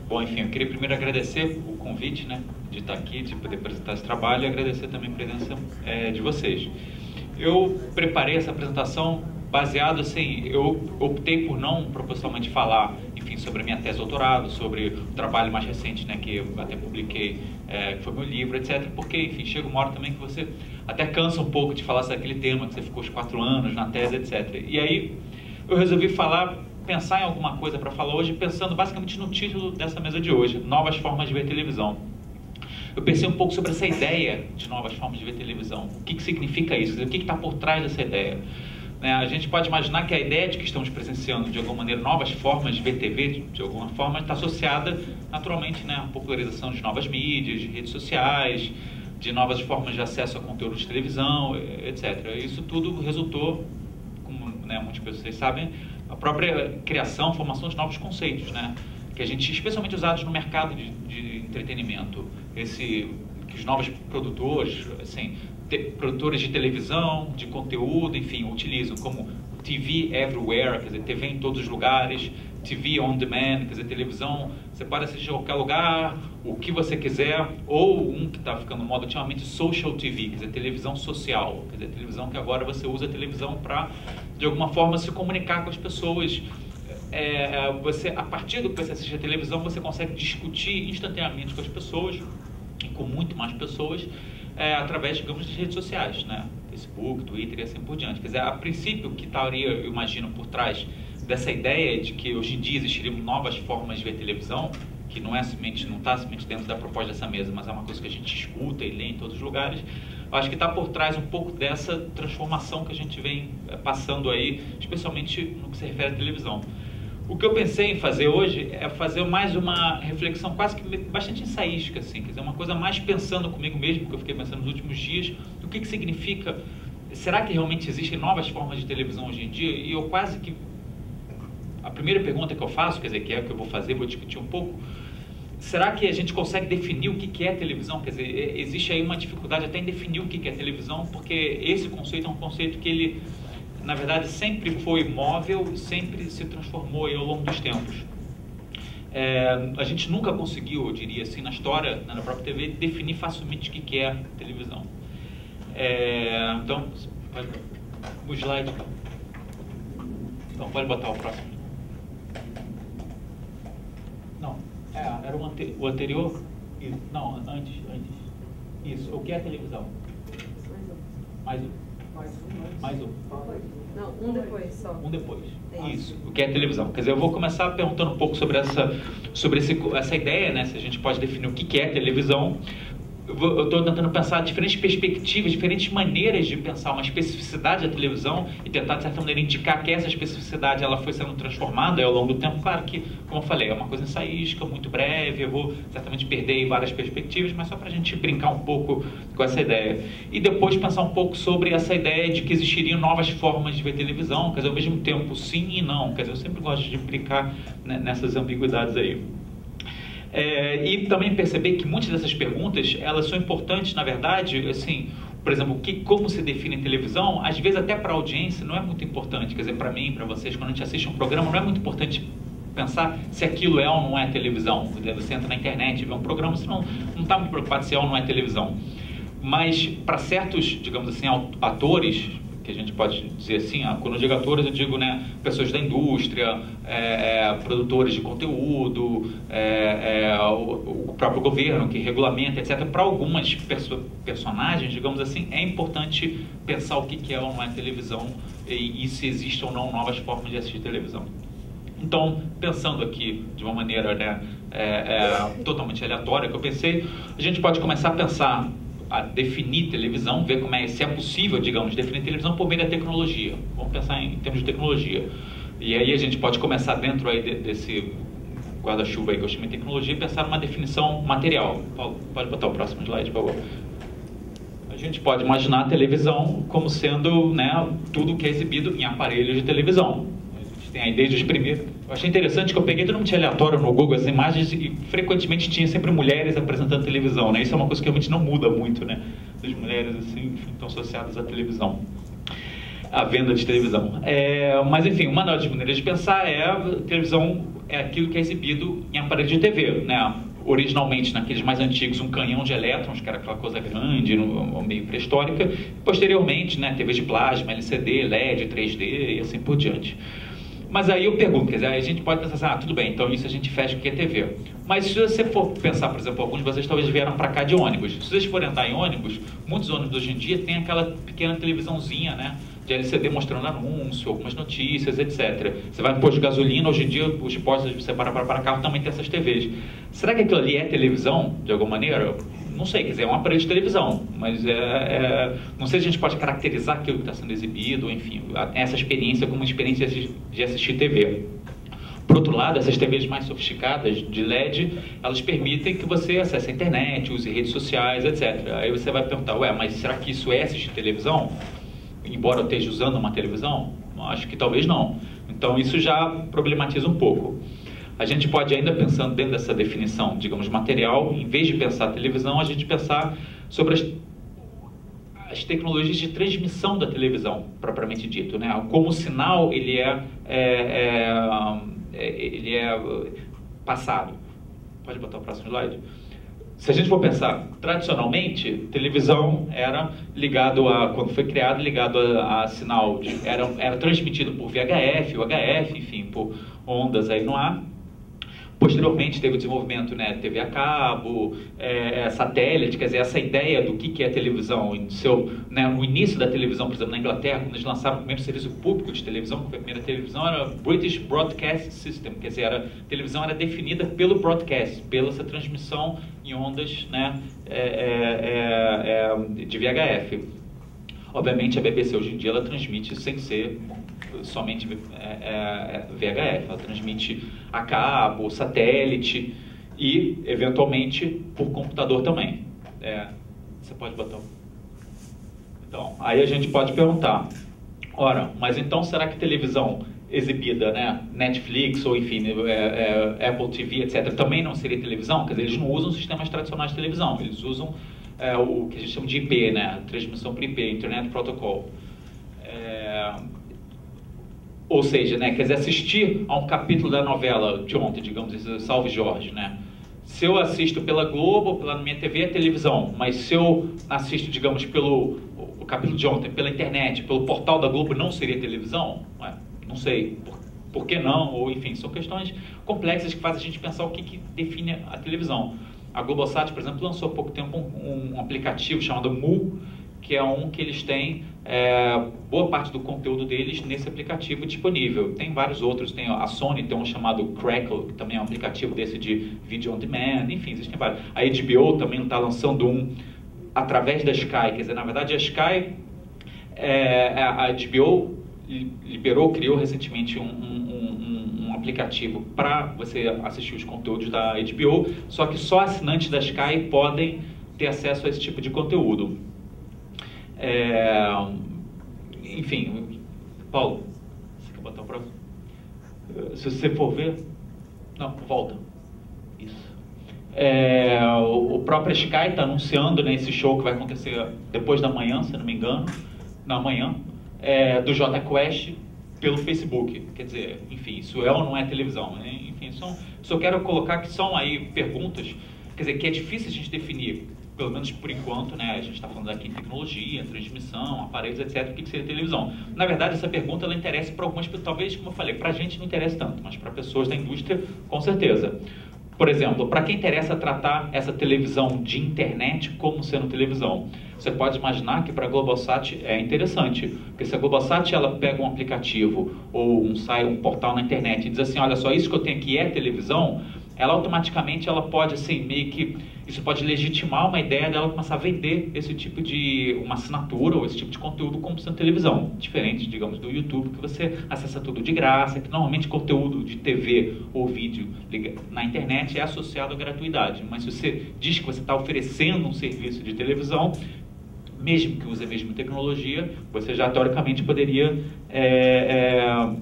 Bom, enfim, eu queria primeiro agradecer o convite, né, de estar aqui, de poder apresentar esse trabalho e agradecer também a presença de vocês. Eu preparei essa apresentação baseado, assim, eu optei por não propositalmente falar, enfim, sobre a minha tese de doutorado, sobre o trabalho mais recente, né, que eu até publiquei, que foi meu livro, etc. Porque, enfim, chega uma hora também que você até cansa um pouco de falar sobre aquele tema, que você ficou os 4 anos na tese, etc. E aí eu resolvi pensar em alguma coisa para falar hoje, pensando basicamente no título dessa mesa de hoje, Novas Formas de Ver Televisão. Eu pensei um pouco sobre essa ideia de novas formas de ver televisão. O que significa isso? O que está por trás dessa ideia? A gente pode imaginar que a ideia de que estamos presenciando, de alguma maneira, novas formas de ver TV, de alguma forma, está associada, naturalmente, à popularização de novas mídias, de redes sociais, de novas formas de acesso a conteúdo de televisão, etc. Isso tudo resultou, como muitas pessoas sabem, a própria criação, formação de novos conceitos, que a gente, especialmente usados no mercado de entretenimento, que os novos produtores, assim, produtores de televisão, de conteúdo, enfim, utilizam como TV everywhere, quer dizer, TV em todos os lugares, TV on demand, quer dizer, televisão, você pode assistir a qualquer lugar, o que você quiser, ou que está ficando moda ultimamente, social TV, quer dizer, televisão social, quer dizer, televisão que agora você usa a televisão para, de alguma forma, se comunicar com as pessoas. A partir do que você assiste a televisão, você consegue discutir instantaneamente com as pessoas, e com muito mais pessoas, através, digamos, das redes sociais, Facebook, Twitter e assim por diante. Quer dizer, a princípio, o que estaria, eu imagino, por trás dessa ideia de que hoje em dia existiriam novas formas de ver televisão, que não está somente dentro da proposta dessa mesa, mas é uma coisa que a gente escuta e lê em todos os lugares. Eu acho que está por trás um pouco dessa transformação que a gente vem passando aí, especialmente no que se refere à televisão. O que eu pensei em fazer hoje é fazer mais uma reflexão quase que bastante ensaística, assim, quer dizer, uma coisa mais pensando comigo mesmo, que eu fiquei pensando nos últimos dias, do que significa, será que realmente existem novas formas de televisão hoje em dia? E eu quase que, a primeira pergunta que eu faço, quer dizer, que é o que eu vou fazer, vou discutir um pouco, será que a gente consegue definir o que é televisão? Quer dizer, existe aí uma dificuldade até em definir o que é televisão, porque esse conceito é um conceito que ele, na verdade, sempre foi móvel e sempre se transformou aí ao longo dos tempos. A gente nunca conseguiu, eu diria assim, na história, na própria TV, definir facilmente o que é televisão. Então, o slide. Então, pode botar o próximo. Não, era o anterior? Isso. Não, antes. Isso, o que é televisão? Mais um. Mais um. Não, um depois só. Um depois. Isso. O que é televisão? Quer dizer, eu vou começar perguntando um pouco sobre essa ideia, se a gente pode definir o que é televisão. Eu estou tentando pensar diferentes perspectivas, diferentes maneiras de pensar uma especificidade da televisão e tentar, de certa maneira, indicar que essa especificidade ela foi sendo transformada ao longo do tempo. Claro que, como eu falei, é uma coisa ensaística, muito breve, eu vou certamente perder várias perspectivas, mas só para a gente brincar um pouco com essa ideia. E depois pensar um pouco sobre essa ideia de que existiriam novas formas de ver televisão, quer dizer, ao mesmo tempo sim e não, quer dizer, eu sempre gosto de brincar nessas ambiguidades aí. E também perceber que muitas dessas perguntas, elas são importantes, na verdade, assim, por exemplo, como se define televisão, às vezes até para a audiência não é muito importante, quer dizer, para mim, para vocês, quando a gente assiste um programa, não é muito importante pensar se aquilo é ou não é televisão. Quer dizer, você entra na internet e vê um programa, você não está muito preocupado se é ou não é televisão. Mas para certos, digamos assim, atores, que a gente pode dizer assim, quando eu digo atores, eu digo pessoas da indústria, produtores de conteúdo, o próprio governo que regulamenta, etc. Para algumas personagens, digamos assim, é importante pensar o que é ou não é televisão e se existem ou não novas formas de assistir televisão. Então, pensando aqui de uma maneira totalmente aleatória que eu pensei, a gente pode começar a definir televisão, ver se é possível, digamos, definir televisão por meio da tecnologia. Vamos pensar em termos de tecnologia. E aí a gente pode começar dentro aí desse guarda-chuva aí que eu chamo de tecnologia, pensar numa definição material. Pode botar o próximo slide, por favor. A gente pode imaginar a televisão como sendo tudo que é exibido em aparelhos de televisão. Tem aí desde os primeiros. Eu achei interessante que eu peguei totalmente aleatório no Google as imagens e frequentemente tinha sempre mulheres apresentando televisão, Isso é uma coisa que realmente não muda muito, As mulheres, assim, estão associadas à televisão, à venda de televisão. Mas, enfim, uma das maneiras de pensar televisão é aquilo que é exibido em aparelho de TV, né? Originalmente, naqueles mais antigos, um canhão de elétrons, que era aquela coisa grande, meio pré-histórica. Posteriormente, né, TV de plasma, LCD, LED, 3D e assim por diante. Mas aí eu pergunto, quer dizer, a gente pode pensar assim, tudo bem, então isso a gente fecha o que é TV. Mas se você for pensar, por exemplo, alguns de vocês talvez vieram para cá de ônibus. Se vocês forem andar em ônibus, muitos ônibus hoje em dia tem aquela pequena televisãozinha, né, de LCD mostrando anúncio, algumas notícias, etc. Você vai no posto de gasolina, hoje em dia os postos que você para carro também tem essas TVs. Será que aquilo ali é televisão, de alguma maneira? Não sei, quer dizer, é um aparelho de televisão, mas não sei se a gente pode caracterizar aquilo que está sendo exibido, enfim, essa experiência como uma experiência de assistir TV. Por outro lado, essas TVs mais sofisticadas, de LED, elas permitem que você acesse a internet, use redes sociais, etc. Aí você vai perguntar, mas será que isso é assistir televisão? Embora eu esteja usando uma televisão? Acho que talvez não. Então isso já problematiza um pouco. A gente pode ainda, pensando dentro dessa definição, digamos, material, em vez de pensar a televisão, a gente pensar sobre as tecnologias de transmissão da televisão, propriamente dito, né? Como o sinal ele é passado. Pode botar o próximo slide? Se a gente for pensar, tradicionalmente, televisão era ligado quando foi criado, ligado a sinal, era transmitido por VHF, UHF, enfim, por ondas aí no ar. Posteriormente teve o desenvolvimento, né, TV a cabo, satélite, quer dizer, essa ideia do que é televisão, o início da televisão, por exemplo, na Inglaterra, quando eles lançaram o primeiro serviço público de televisão, que foi a primeira televisão, era British Broadcast System, quer dizer, a televisão era definida pelo broadcast, pela essa transmissão em ondas, né, de VHF. Obviamente a BBC hoje em dia ela transmite sem ser somente VHF, ela transmite a cabo, satélite e, eventualmente, por computador também. Você pode botar. Então, aí a gente pode perguntar, ora, mas então será que televisão exibida, né, Netflix ou enfim, Apple TV, etc., também não seria televisão? Quer dizer, eles não usam sistemas tradicionais de televisão, eles usam o que a gente chama de IP, né, transmissão por IP, Internet Protocol. Ou seja, né, quer dizer, assistir a um capítulo da novela de ontem, digamos, Salve Jorge, né? Se eu assisto pela Globo, pela minha TV, é televisão, mas se eu assisto, digamos, o capítulo de ontem, pela internet, pelo portal da Globo, não seria televisão? Não sei. Por que não? Ou, enfim, são questões complexas que fazem a gente pensar o que define a televisão. A Globosat, por exemplo, lançou há pouco tempo um aplicativo chamado Mu, que é um que eles têm boa parte do conteúdo deles nesse aplicativo disponível. Tem vários outros, tem a Sony tem um chamado Crackle, que também é um aplicativo desse de vídeo on demand, enfim, existem vários. A HBO também está lançando um através da Sky, quer dizer, na verdade a Sky, a HBO criou recentemente um aplicativo para você assistir os conteúdos da HBO, só que só assinantes da Sky podem ter acesso a esse tipo de conteúdo. Enfim, Paulo, você quer botar o próximo? Se você for ver... Não, volta. Isso. O próprio Sky está anunciando, né, esse show que vai acontecer depois da manhã, se não me engano, na manhã, do Jota Quest pelo Facebook. Quer dizer, enfim, isso é ou não é televisão? Né? Enfim, só quero colocar que são aí perguntas, quer dizer, que é difícil a gente definir, pelo menos por enquanto, né, a gente está falando aqui em tecnologia, transmissão, aparelhos, etc., o que seria televisão. Na verdade, essa pergunta ela interessa para algumas pessoas, talvez, como eu falei, para a gente não interessa tanto, mas para pessoas da indústria, com certeza. Por exemplo, para quem interessa tratar essa televisão de internet como sendo televisão, você pode imaginar que para a Globosat é interessante, porque se a Globosat ela pega um aplicativo ou um portal na internet e diz assim, olha só, isso que eu tenho aqui é televisão, ela automaticamente ela pode, assim, meio que, isso pode legitimar uma ideia dela começar a vender esse tipo de, uma assinatura ou esse tipo de conteúdo como sendo televisão. Diferente, digamos, do YouTube, que você acessa tudo de graça, que normalmente conteúdo de TV ou vídeo na internet é associado à gratuidade. Mas se você diz que você está oferecendo um serviço de televisão, mesmo que use a mesma tecnologia, você já teoricamente poderia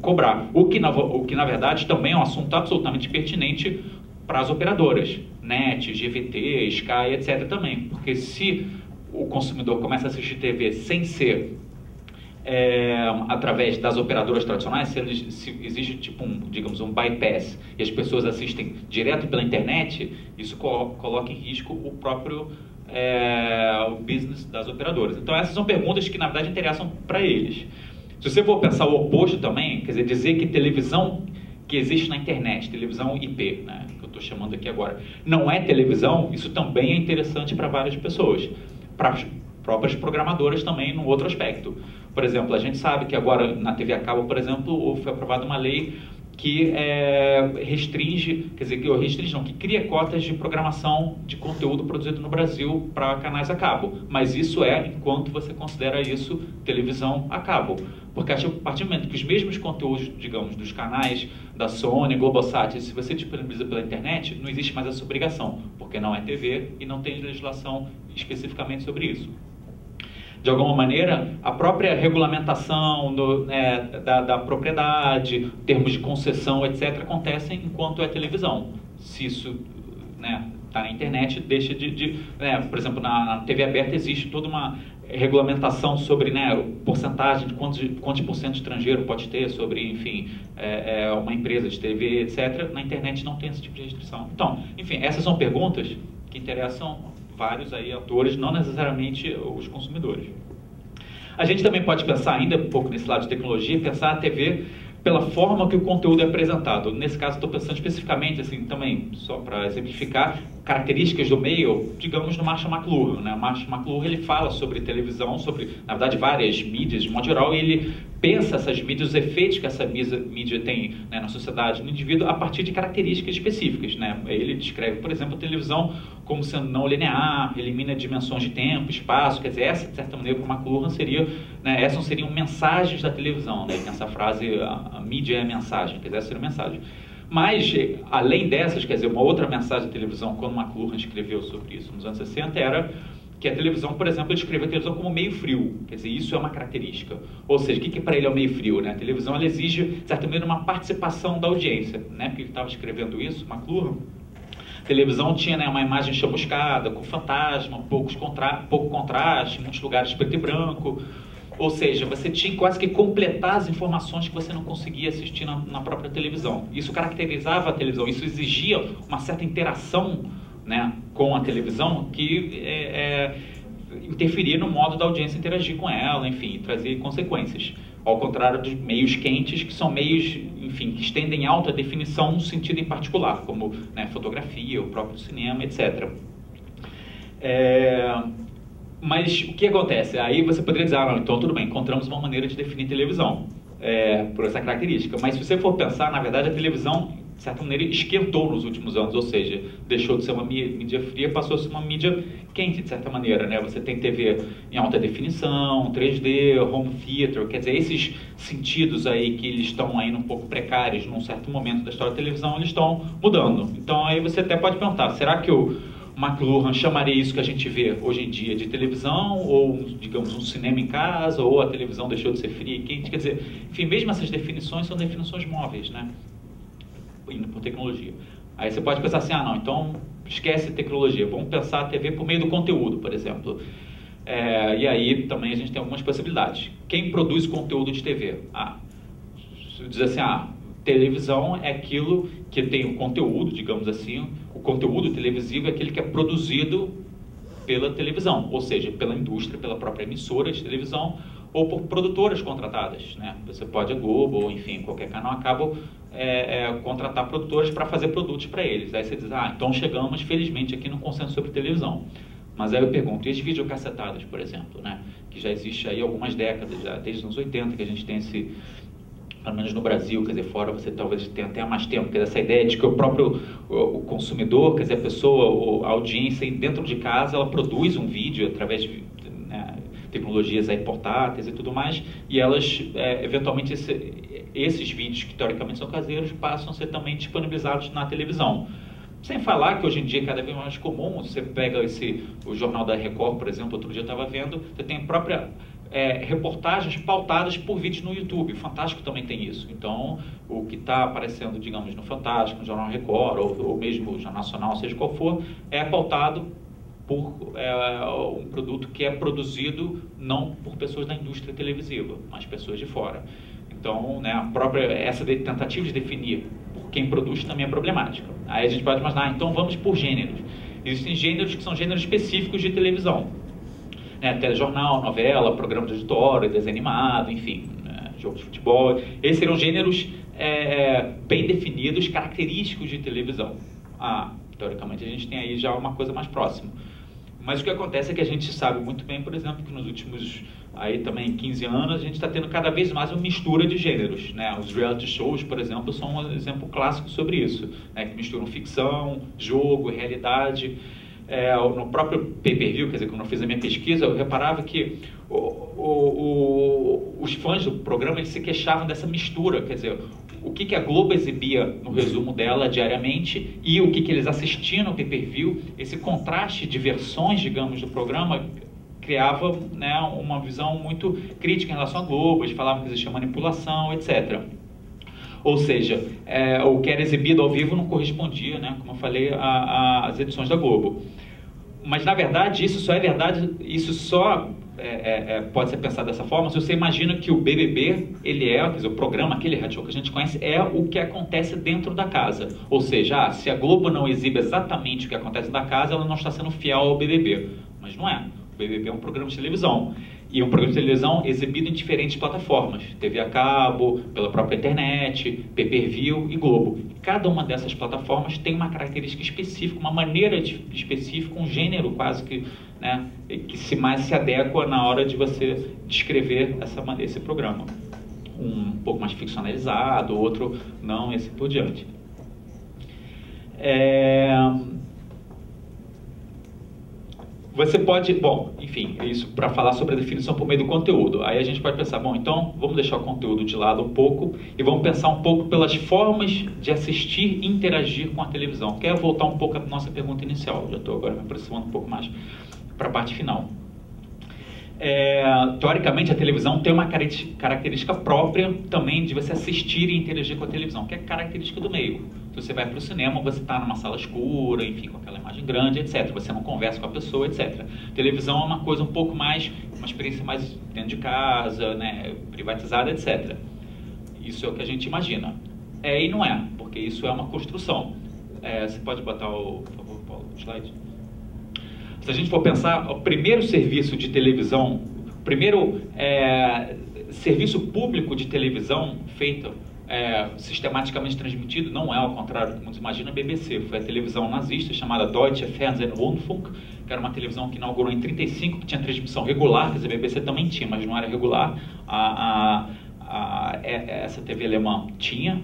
cobrar. O que na verdade também é um assunto absolutamente pertinente para as operadoras, NET, GVT, Sky, etc. também, porque se o consumidor começa a assistir TV sem ser através das operadoras tradicionais, se existe tipo digamos, um bypass e as pessoas assistem direto pela internet, isso coloca em risco o próprio o business das operadoras. Então essas são perguntas que na verdade interessam para eles. Se você for pensar o oposto também, quer dizer que televisão que existe na internet, televisão IP, né, que eu estou chamando aqui agora, não é televisão, isso também é interessante para várias pessoas, para as próprias programadoras também, num outro aspecto. Por exemplo, a gente sabe que agora na TV a cabo, por exemplo, foi aprovada uma lei que restringe, quer dizer, que cria cotas de programação de conteúdo produzido no Brasil para canais a cabo. Mas isso enquanto você considera isso televisão a cabo. Porque a partir do momento que os mesmos conteúdos, digamos, dos canais da Sony, Globosat, se você disponibiliza pela internet, não existe mais essa obrigação, porque não é TV e não tem legislação especificamente sobre isso. De alguma maneira, a própria regulamentação da propriedade, termos de concessão, etc., acontecem enquanto é televisão. Se isso está na internet, deixa por exemplo, na TV aberta existe toda uma regulamentação sobre porcentagem de quantos por cento estrangeiro pode ter, sobre, enfim, uma empresa de TV, etc. Na internet não tem esse tipo de restrição. Então, enfim, essas são perguntas que interessam vários atores, não necessariamente os consumidores. A gente também pode pensar ainda um pouco nesse lado de tecnologia, pensar a TV pela forma que o conteúdo é apresentado. Nesse caso, estou pensando especificamente, assim, também, só para exemplificar, características do meio, digamos, no Marshall McLuhan. O Marshall McLuhan, ele fala sobre televisão, sobre, na verdade, várias mídias, de modo geral, e ele pensa essas mídias, os efeitos que essa mídia tem na sociedade, no indivíduo, a partir de características específicas. Ele descreve, por exemplo, a televisão como sendo não linear, elimina dimensões de tempo, espaço, quer dizer, essa, de certa maneira, para o McLuhan seria, essas seriam mensagens da televisão, tem essa frase, a mídia é a mensagem, quer dizer, essa seria a mensagem. Mas, além dessas, quer dizer, uma outra mensagem da televisão, quando McLuhan escreveu sobre isso nos anos 60, era que a televisão, por exemplo, ele escreveu a televisão como meio frio, quer dizer, isso é uma característica. Ou seja, o que para ele é o meio frio? A televisão, ela exige, de certa maneira, uma participação da audiência. Porque ele estava escrevendo isso, McLuhan, a televisão tinha uma imagem chamuscada, com fantasma, pouco contraste, em muitos lugares preto e branco. Ou seja, você tinha quase que completar as informações que você não conseguia assistir na própria televisão. Isso caracterizava a televisão, isso exigia uma certa interação com a televisão que interferia no modo da audiência interagir com ela, enfim, trazer consequências. Ao contrário dos meios quentes, que são meios, enfim, que estendem alta definição num sentido em particular, como fotografia, o próprio cinema, etc. Mas o que acontece? Aí você poderia dizer, então tudo bem, encontramos uma maneira de definir televisão por essa característica. Mas se você for pensar, na verdade a televisão, de certa maneira, esquentou nos últimos anos, ou seja, deixou de ser uma mídia fria, passou a ser uma mídia quente, de certa maneira. Você tem TV em alta definição, 3D, home theater, quer dizer, esses sentidos aí que eles estão ainda um pouco precários num certo momento da história da televisão, eles estão mudando. Então aí você até pode perguntar, será que o McLuhan chamaria isso que a gente vê hoje em dia de televisão, ou, digamos, um cinema em casa, ou a televisão deixou de ser fria e quente? Quer dizer, enfim, mesmo essas definições são definições móveis, indo por tecnologia. Aí você pode pensar assim, então esquece tecnologia, vamos pensar a TV por meio do conteúdo, por exemplo. E aí também a gente tem algumas possibilidades. Quem produz conteúdo de TV? Diz assim, televisão é aquilo que tem o conteúdo, digamos assim, o conteúdo televisivo é aquele que é produzido pela televisão, ou seja, pela indústria, pela própria emissora de televisão, ou por produtoras contratadas. Você pode, a Globo, ou enfim, qualquer canal acaba contratar produtoras para fazer produtos para eles. Aí você diz, então chegamos, felizmente, aqui no consenso sobre televisão. Mas aí eu pergunto, e as videocassetadas, por exemplo, que já existe aí algumas décadas, já, desde os anos 80, que a gente tem esse, pelo menos no Brasil, quer dizer, fora você talvez tenha até mais tempo, quer dizer, essa ideia de que o próprio consumidor, quer dizer, a pessoa, a audiência dentro de casa, ela produz um vídeo através de tecnologias aí portáteis e tudo mais, e elas, eventualmente, esses vídeos que teoricamente são caseiros, passam a ser também disponibilizados na televisão. Sem falar que hoje em dia é cada vez mais comum, você pega o Jornal da Record, por exemplo, outro dia eu estava vendo, você tem a própria reportagens pautadas por vídeos no YouTube. O Fantástico também tem isso. Então, o que está aparecendo, digamos, no Fantástico, no Jornal Record, ou mesmo no Jornal Nacional, seja qual for, é pautado por um produto que é produzido não por pessoas da indústria televisiva, mas pessoas de fora. Então, né, essa tentativa de definir por quem produz também é problemática. Aí a gente pode imaginar, então vamos por gêneros. Existem gêneros que são gêneros específicos de televisão. Né, telejornal, novela, programa de auditório, desenho animado, enfim, né, jogo de futebol. Esses seriam gêneros bem definidos, característicos de televisão. Teoricamente a gente tem aí já uma coisa mais próxima. Mas o que acontece é que a gente sabe muito bem, por exemplo, que nos últimos aí também 15 anos a gente está tendo cada vez mais uma mistura de gêneros, né? Os reality shows, por exemplo, são um exemplo clássico sobre isso, né? Que misturam ficção, jogo, realidade. No próprio pay-per-view, quer dizer, quando eu fiz a minha pesquisa, eu reparava que os fãs do programa eles se queixavam dessa mistura, quer dizer, o que a Globo exibia no resumo dela diariamente e o que eles assistiam no pay-per-view, esse contraste de versões, digamos, do programa, criava, né, uma visão muito crítica em relação à Globo, eles falavam que existia manipulação, etc. Ou seja, o que era exibido ao vivo não correspondia, né, como eu falei, às edições da Globo. Mas, na verdade, isso só é verdade, isso só pode ser pensado dessa forma se você imagina que o BBB, quer dizer, o programa, aquele reality show que a gente conhece, é o que acontece dentro da casa. Ou seja, se a Globo não exibe exatamente o que acontece na casa, ela não está sendo fiel ao BBB. Mas não é. O BBB é um programa de televisão. E um programa de televisão exibido em diferentes plataformas. TV a cabo, pela própria internet, pay-per-view e Globo. Cada uma dessas plataformas tem uma característica específica, uma maneira específica, um gênero quase que, né, que mais se adequa na hora de você descrever esse programa. Um pouco mais ficcionalizado, outro não, e assim por diante. Você pode, bom, enfim, isso para falar sobre a definição por meio do conteúdo. Aí a gente pode pensar, bom, então vamos deixar o conteúdo de lado um pouco e vamos pensar um pouco pelas formas de assistir e interagir com a televisão. Quero voltar um pouco à nossa pergunta inicial, já estou agora me aproximando um pouco mais para a parte final. Teoricamente, a televisão tem uma característica própria também de você assistir e interagir com a televisão, que é característica do meio. Se você vai para o cinema, você está numa sala escura, enfim, com aquela imagem grande, etc. Você não conversa com a pessoa, etc. Televisão é uma coisa um pouco mais, uma experiência mais dentro de casa, né, privatizada, etc. Isso é o que a gente imagina. E não é, porque isso é uma construção. Você pode botar, por favor, Paulo, o slide? Se a gente for pensar, o primeiro serviço de televisão, o primeiro serviço público de televisão feito, sistematicamente transmitido, não é ao contrário do que muitos imaginam, a BBC. Foi a televisão nazista chamada Deutsche Fernsehen und Rundfunk, que era uma televisão que inaugurou em 1935, que tinha transmissão regular, quer dizer, a BBC também tinha, mas não era regular. Essa TV alemã tinha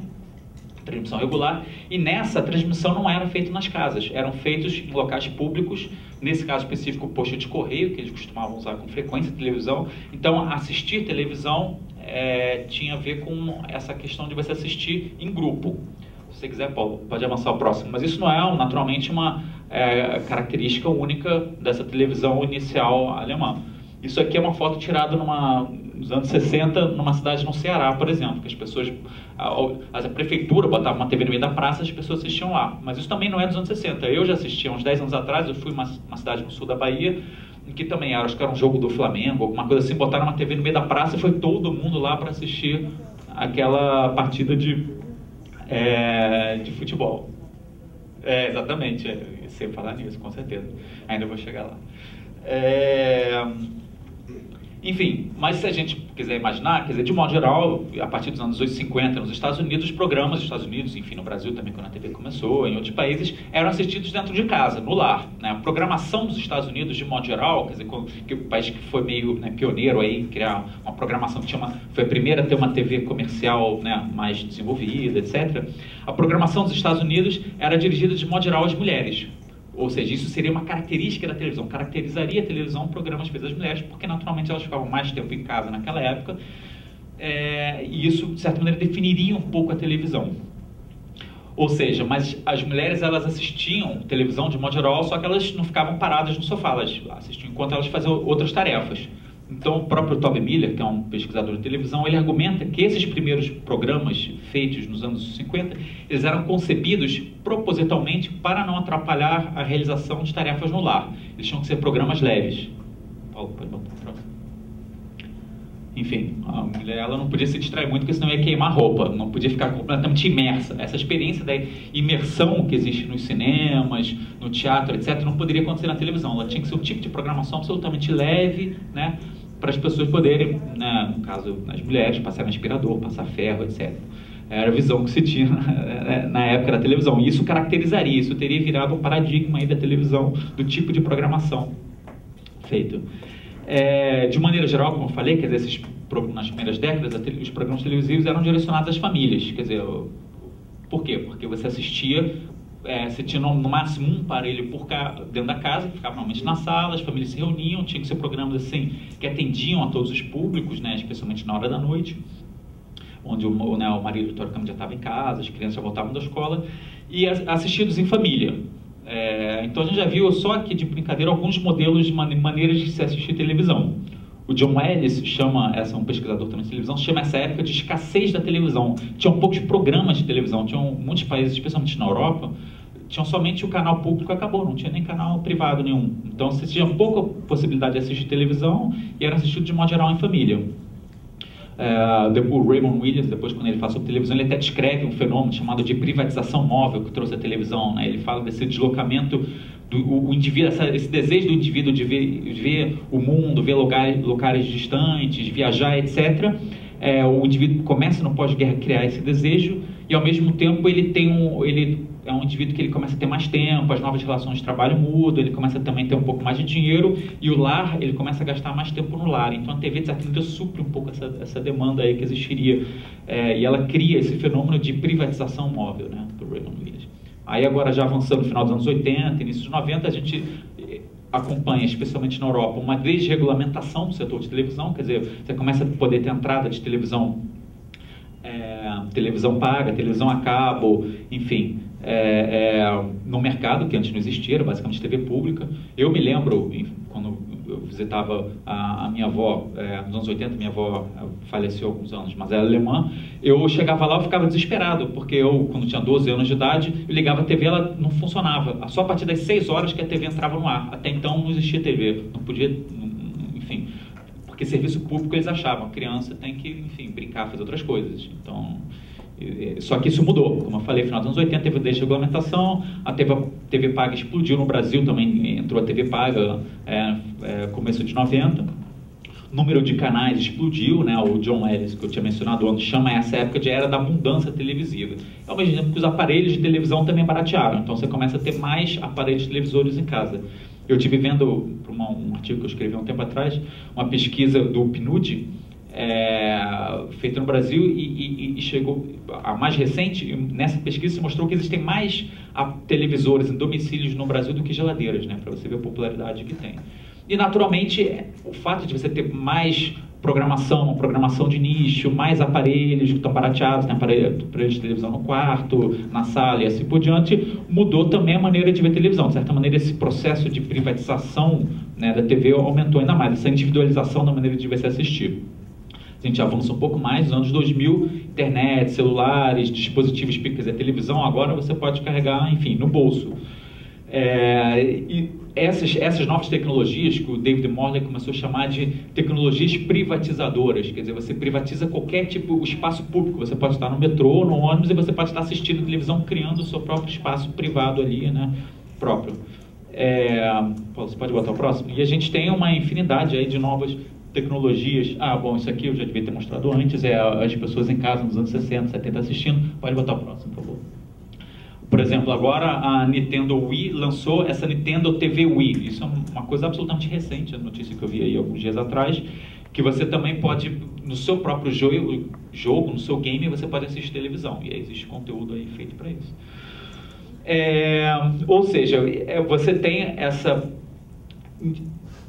transmissão regular, e nessa transmissão não era feita nas casas, eram feitos em locais públicos, nesse caso específico, posto de correio, que eles costumavam usar com frequência, televisão. Então, assistir televisão tinha a ver com essa questão de você assistir em grupo. Se você quiser, Paulo, pode avançar o próximo. Mas isso não é, naturalmente, uma característica única dessa televisão inicial alemã. Isso aqui é uma foto tirada nos anos 60, numa cidade no Ceará, por exemplo, que as pessoas, a prefeitura botava uma TV no meio da praça, as pessoas assistiam lá. Mas isso também não é dos anos 60. Eu já assisti, uns 10 anos atrás, eu fui uma cidade no sul da Bahia, em que também acho que era um jogo do Flamengo, alguma coisa assim, botaram uma TV no meio da praça e foi todo mundo lá para assistir aquela partida de futebol. Exatamente, sem falar nisso, com certeza. Ainda vou chegar lá. Enfim, mas se a gente quiser imaginar, quer dizer, de modo geral, a partir dos anos 50 nos Estados Unidos, os programas dos Estados Unidos, enfim, no Brasil também, quando a TV começou, em outros países, eram assistidos dentro de casa, no lar, né? A programação dos Estados Unidos, de modo geral, quer dizer, que o país que foi meio, né, pioneiro aí em criar uma programação que foi a primeira a ter uma TV comercial, né, mais desenvolvida, etc. A programação dos Estados Unidos era dirigida, de modo geral, às mulheres. Ou seja, isso seria uma característica da televisão, caracterizaria a televisão programas feitos às mulheres, porque naturalmente elas ficavam mais tempo em casa naquela época, e isso, de certa maneira, definiria um pouco a televisão. Ou seja, mas as mulheres, elas assistiam televisão de modo geral, só que elas não ficavam paradas no sofá, elas assistiam enquanto elas faziam outras tarefas. Então, o próprio Toby Miller, que é um pesquisador de televisão, ele argumenta que esses primeiros programas feitos nos anos 50, eles eram concebidos propositalmente para não atrapalhar a realização de tarefas no lar. Eles tinham que ser programas leves. Paulo, pode botar o próximo. Enfim, a mulher ela não podia se distrair muito, porque senão ia queimar a roupa, não podia ficar completamente imersa. Essa experiência da imersão que existe nos cinemas, no teatro, etc., não poderia acontecer na televisão. Ela tinha que ser um tipo de programação absolutamente leve, né, para as pessoas poderem, né, no caso, as mulheres, passar aspirador, passar ferro, etc. Era a visão que se tinha na época da televisão. E isso caracterizaria, isso teria virado um paradigma aí da televisão, do tipo de programação feito. De maneira geral, como eu falei, quer dizer, nas primeiras décadas, os programas televisivos eram direcionados às famílias. Quer dizer, por quê? Porque você assistia, você tinha no máximo um aparelho dentro da casa, que ficava normalmente na sala, as famílias se reuniam, tinha que ser programas assim, que atendiam a todos os públicos, né, especialmente na hora da noite, onde o marido teoricamente já estava em casa, as crianças já voltavam da escola, e assistidos em família. Então a gente já viu, só aqui de brincadeira, alguns modelos de maneiras de se assistir televisão. O John Ellis um pesquisador também de televisão, chama essa época de escassez da televisão. Tinham poucos programas de televisão, tinham muitos países, especialmente na Europa, tinham somente o canal público, acabou, não tinha nem canal privado nenhum. Então você tinha pouca possibilidade de assistir televisão e era assistido de modo geral em família. O Raymond Williams, depois, quando ele fala sobre televisão, ele até descreve um fenômeno chamado de privatização móvel que trouxe a televisão, né? Ele fala desse deslocamento do indivíduo, esse desejo do indivíduo de ver o mundo, ver locais distantes, viajar, etc. O indivíduo começa no pós-guerra a criar esse desejo e, ao mesmo tempo, ele é um indivíduo que ele começa a ter mais tempo, as novas relações de trabalho mudam, ele começa também a ter um pouco mais de dinheiro e o lar, ele começa a gastar mais tempo no lar. Então a TV, de certa maneira, supre um pouco essa demanda aí que existiria. E ela cria esse fenômeno de privatização móvel, né, do Raymond Williams. Aí agora, já avançando no final dos anos 80, início dos 90, a gente acompanha, especialmente na Europa, uma desregulamentação do setor de televisão, quer dizer, você começa a poder ter entrada de televisão paga, televisão a cabo, enfim, no mercado que antes não existia, era basicamente TV pública. Eu me lembro, quando eu visitava a minha avó, nos anos 80, minha avó faleceu há alguns anos, mas era alemã, eu chegava lá e ficava desesperado, porque eu, quando tinha 12 anos de idade, eu ligava a TV, ela não funcionava. Só a partir das 6 horas que a TV entrava no ar. Até então não existia TV, não podia, enfim, porque serviço público eles achavam, a criança tem que, enfim, brincar, fazer outras coisas. Então, só que isso mudou, como eu falei, no final dos anos 80 teve desregulamentação, a TV paga explodiu no Brasil, também entrou a TV paga começo de 90, o número de canais explodiu, né? O John Ellis, que eu tinha mencionado antes, chama essa época de era da abundância televisiva. Ao mesmo tempo que os aparelhos de televisão também baratearam, então você começa a ter mais aparelhos televisores em casa. Eu estive vendo, por um artigo que eu escrevi há um tempo atrás, uma pesquisa do PNUD, feita no Brasil e chegou a mais recente. Nessa pesquisa se mostrou que existem mais televisores em domicílios no Brasil do que geladeiras, né, para você ver a popularidade que tem. E naturalmente o fato de você ter mais programação, uma programação de nicho, mais aparelhos que estão barateados, tem aparelho de televisão no quarto, na sala e assim por diante, mudou também a maneira de ver televisão. De certa maneira, esse processo de privatização, né, da TV aumentou ainda mais, essa individualização da maneira de você assistir. A gente avança um pouco mais, nos anos 2000, internet, celulares, dispositivos, quer dizer, televisão, agora você pode carregar, enfim, no bolso. E essas novas tecnologias que o David Morley começou a chamar de tecnologias privatizadoras, quer dizer, você privatiza qualquer tipo de espaço público, você pode estar no metrô, no ônibus, e você pode estar assistindo televisão, criando o seu próprio espaço privado ali, né, próprio. Você pode botar o próximo? E a gente tem uma infinidade aí de novas tecnologias. Bom, isso aqui eu já devia ter mostrado antes, as pessoas em casa nos anos 60, 70 assistindo. Pode botar o próximo, por favor. Por exemplo, agora a Nintendo Wii lançou essa Nintendo TV Wii. Isso é uma coisa absolutamente recente, a notícia que eu vi aí alguns dias atrás, que você também pode, no seu próprio jogo, no seu game, você pode assistir televisão. E aí existe conteúdo aí feito para isso. Ou seja, você tem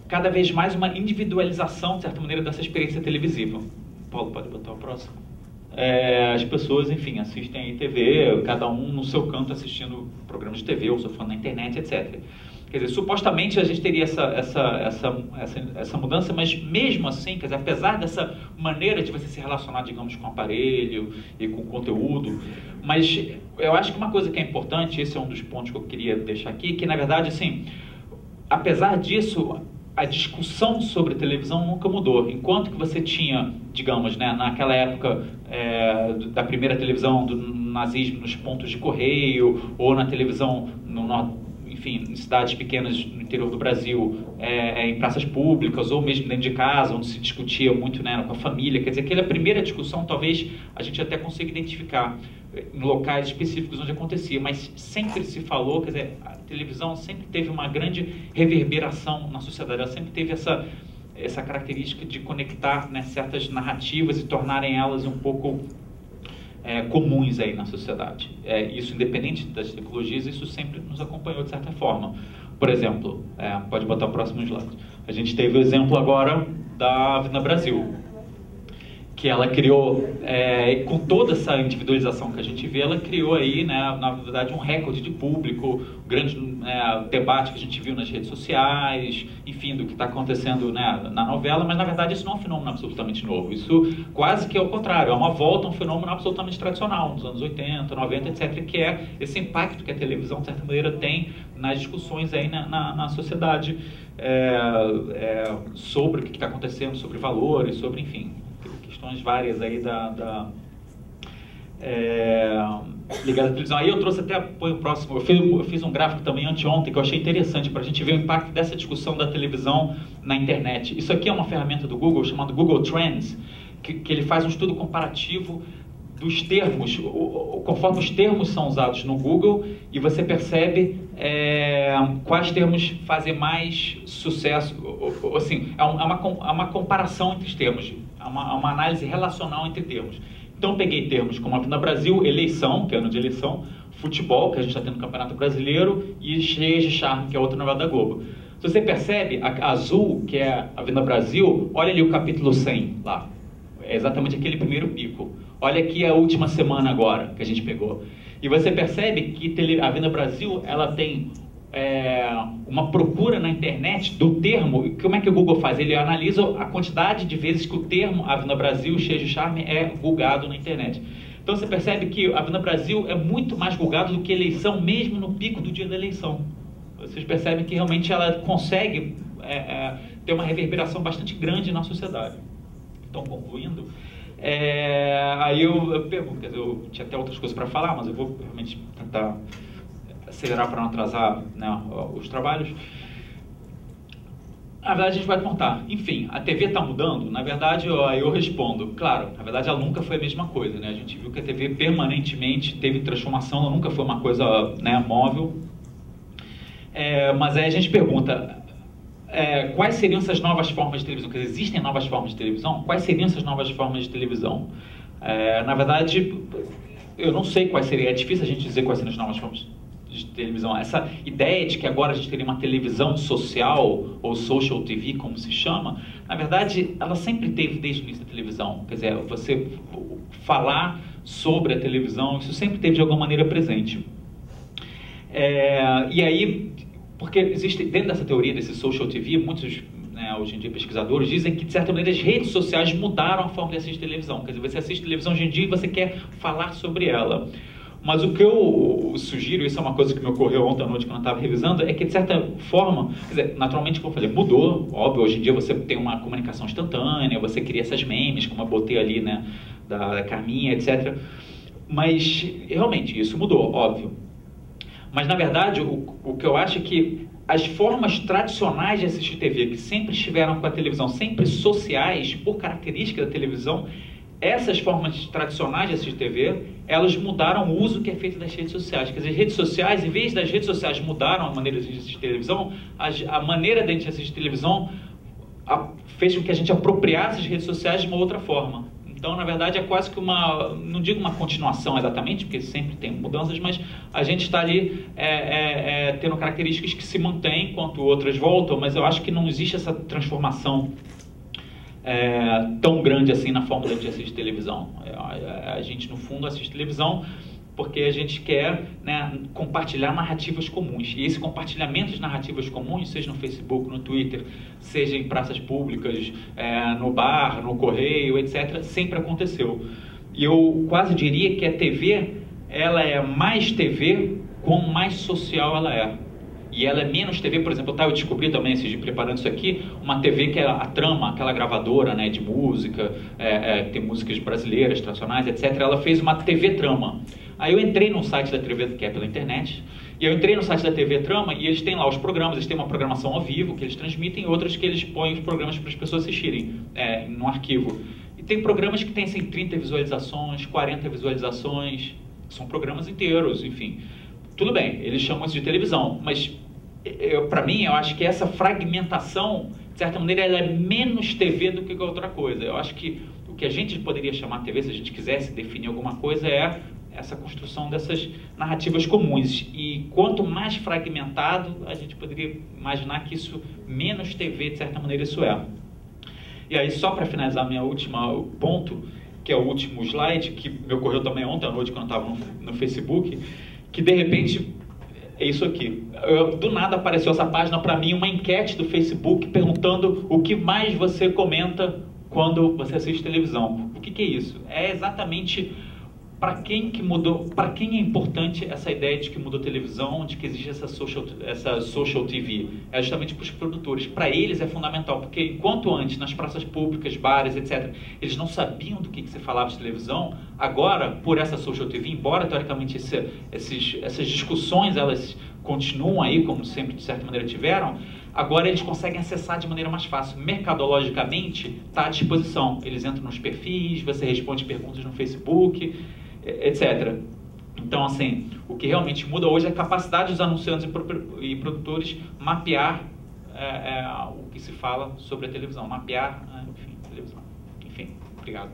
cada vez mais uma individualização, de certa maneira, dessa experiência televisiva. Paulo, pode botar o próximo? As pessoas, enfim, assistem aí TV, cada um no seu canto assistindo programas de TV, ou surfando na internet, etc. Quer dizer, supostamente a gente teria essa mudança, mas mesmo assim, quer dizer, apesar dessa maneira de você se relacionar, digamos, com o aparelho e com o conteúdo, mas eu acho que uma coisa que é importante, esse é um dos pontos que eu queria deixar aqui, que na verdade, assim, apesar disso, a discussão sobre televisão nunca mudou. Enquanto que você tinha, digamos, né, naquela época da primeira televisão do nazismo nos pontos de correio, ou na televisão, enfim, em cidades pequenas no interior do Brasil, em praças públicas, ou mesmo dentro de casa, onde se discutia muito, né, com a família. Quer dizer, aquela primeira discussão, talvez a gente até consiga identificar em locais específicos onde acontecia, mas sempre se falou, quer dizer, a televisão sempre teve uma grande reverberação na sociedade, ela sempre teve essa característica de conectar, né, certas narrativas e tornarem elas um pouco comuns aí na sociedade. Isso, independente das tecnologias, isso sempre nos acompanhou de certa forma. Por exemplo, pode botar o próximo slide. A gente teve o exemplo agora da Avenida Brasil, que ela criou, com toda essa individualização que a gente vê, ela criou aí, né, na verdade, um recorde de público, um grande debate que a gente viu nas redes sociais, enfim, do que está acontecendo, né, na novela, mas na verdade isso não é um fenômeno absolutamente novo, isso quase que é o contrário, é uma volta a um fenômeno absolutamente tradicional, nos anos 80, 90, etc., que é esse impacto que a televisão, de certa maneira, tem nas discussões aí na sociedade sobre o que está acontecendo, sobre valores, sobre, enfim, questões várias aí ligada à televisão. Aí eu trouxe até, põe o próximo, eu fiz um gráfico também anteontem que eu achei interessante para a gente ver o impacto dessa discussão da televisão na internet. Isso aqui é uma ferramenta do Google chamada Google Trends, que ele faz um estudo comparativo dos termos, conforme os termos são usados no Google, e você percebe quais termos fazem mais sucesso, assim, é uma comparação entre os termos, uma análise relacional entre termos. Então eu peguei termos como Avenida Brasil, eleição, que é ano de eleição, futebol, que a gente está tendo no Campeonato Brasileiro, e Cheias de Charme, que é outra novela da Globo. Se você percebe, a azul, que é a Avenida Brasil, olha ali o capítulo 100 lá, é exatamente aquele primeiro pico. Olha aqui a última semana agora que a gente pegou. E você percebe que a Avenida Brasil, ela tem uma procura na internet do termo. Como é que o Google faz? Ele analisa a quantidade de vezes que o termo Avenida Brasil, Cheio de Charme, é vulgado na internet. Então você percebe que a Avenida Brasil é muito mais vulgado do que eleição, mesmo no pico do dia da eleição. Vocês percebem que realmente ela consegue ter uma reverberação bastante grande na sociedade. Então, concluindo, aí eu pergunto, quer dizer, eu tinha até outras coisas para falar, mas eu vou realmente tentar acelerar para não atrasar, né, os trabalhos. Na verdade, a gente vai contar. Enfim, a TV está mudando? Na verdade, eu respondo, claro, na verdade ela nunca foi a mesma coisa, né? A gente viu que a TV permanentemente teve transformação, ela nunca foi uma coisa, né, móvel. Mas aí a gente pergunta, quais seriam essas novas formas de televisão? Quer dizer, existem novas formas de televisão? Quais seriam essas novas formas de televisão? Na verdade, eu não sei quais seriam, é difícil a gente dizer quais seriam as novas formas de televisão. Essa ideia de que agora a gente teria uma televisão social, ou social TV, como se chama, na verdade, ela sempre teve desde o início da televisão. Quer dizer, você falar sobre a televisão, isso sempre teve de alguma maneira presente. E aí, porque existe, dentro dessa teoria desse social TV, muitos, né, hoje em dia pesquisadores dizem que, de certa maneira, as redes sociais mudaram a forma de assistir televisão. Quer dizer, você assiste televisão hoje em dia e você quer falar sobre ela. Mas o que eu sugiro, isso é uma coisa que me ocorreu ontem à noite quando eu estava revisando, é que, de certa forma, quer dizer, naturalmente, como eu falei, mudou, óbvio, hoje em dia você tem uma comunicação instantânea, você cria essas memes, como eu botei ali, né, da Carminha, etc. Mas, realmente, isso mudou, óbvio. Mas, na verdade, o que eu acho é que as formas tradicionais de assistir TV, que sempre estiveram com a televisão, sempre sociais, por característica da televisão, essas formas tradicionais de assistir TV, elas mudaram o uso que é feito das redes sociais. Quer dizer, as redes sociais, em vez das redes sociais mudaram a maneira de assistir televisão, a maneira de a gente assistir televisão fez com que a gente apropriasse as redes sociais de uma outra forma. Então, na verdade, é quase que não digo uma continuação exatamente, porque sempre tem mudanças, mas a gente está ali tendo características que se mantêm enquanto outras voltam, mas eu acho que não existe essa transformação tão grande assim na forma de a gente assistir televisão. A gente, no fundo, assiste televisão porque a gente quer, né, compartilhar narrativas comuns. E esse compartilhamento de narrativas comuns, seja no Facebook, no Twitter, seja em praças públicas, no bar, no correio, etc., sempre aconteceu. E eu quase diria que a TV, ela é mais TV, quanto mais social ela é. e ela é menos TV, por exemplo, eu descobri também, esses dias, preparando isso aqui, uma TV que é a Trama, aquela gravadora, né, de música, tem músicas brasileiras, tradicionais, etc. Ela fez uma TV Trama. Aí eu entrei no site da TV, que é pela internet, e eu entrei no site da TV Trama e eles têm lá os programas, eles têm uma programação ao vivo que eles transmitem e outras que eles põem os programas para as pessoas assistirem no arquivo. E tem programas que têm assim, 30 visualizações, 40 visualizações, são programas inteiros, enfim. Tudo bem, eles chamam isso de televisão, mas para mim eu acho que essa fragmentação, de certa maneira, ela é menos TV do que outra coisa. Eu acho que o que a gente poderia chamar TV, se a gente quisesse definir alguma coisa, é essa construção dessas narrativas comuns. E quanto mais fragmentado, a gente poderia imaginar que isso, menos TV, de certa maneira, isso é. E aí, só para finalizar meu último ponto, que é o último slide, que me ocorreu também ontem à noite, quando eu estava no Facebook, que de repente é isso aqui. Do nada apareceu essa página para mim, uma enquete do Facebook perguntando o que mais você comenta quando você assiste televisão. O que é isso? É exatamente para quem que mudou, para quem é importante essa ideia de que mudou a televisão, de que existe essa social TV? É justamente para os produtores. Para eles é fundamental, porque enquanto antes, nas praças públicas, bares, etc., eles não sabiam do que se falava de televisão, agora, por essa social TV, embora teoricamente essas discussões elas continuam aí, como sempre, de certa maneira, tiveram, agora eles conseguem acessar de maneira mais fácil. Mercadologicamente, está à disposição. Eles entram nos perfis, você responde perguntas no Facebook, etc. Então, assim, o que realmente muda hoje é a capacidade dos anunciantes e produtores mapear o que se fala sobre a televisão. Mapear, enfim, televisão. Enfim, obrigado.